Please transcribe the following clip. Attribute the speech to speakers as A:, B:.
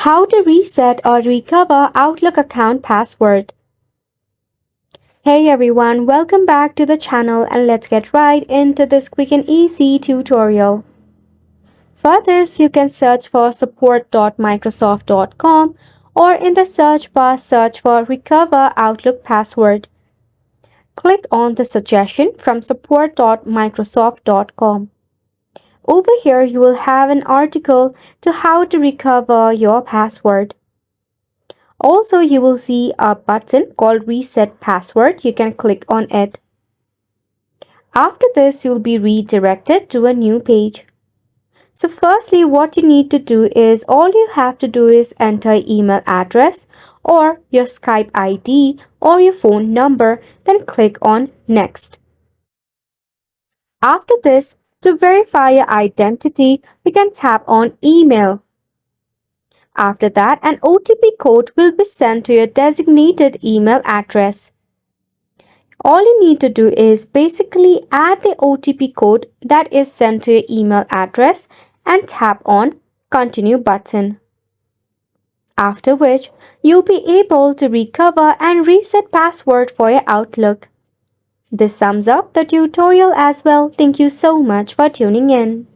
A: How to reset or recover Outlook account password. Hey everyone, welcome back to the channel and let's get right into this quick and easy tutorial. For this, you can search for support.microsoft.com or in the search bar search for Recover Outlook Password. Click on the suggestion from support.microsoft.com. Over here, you will have an article to how to recover your password. Also, you will see a button called Reset Password. You can click on it. After this, you'll be redirected to a new page. So firstly, what you need to do is all you have to do is enter email address or your Skype ID or your phone number, then click on Next. After this, to verify your identity, we can tap on Email. After that, an OTP code will be sent to your designated email address. All you need to do is basically add the OTP code that is sent to your email address and tap on Continue button. After which, you'll be able to recover and reset password for your Outlook. This sums up the tutorial as well. Thank you so much for tuning in.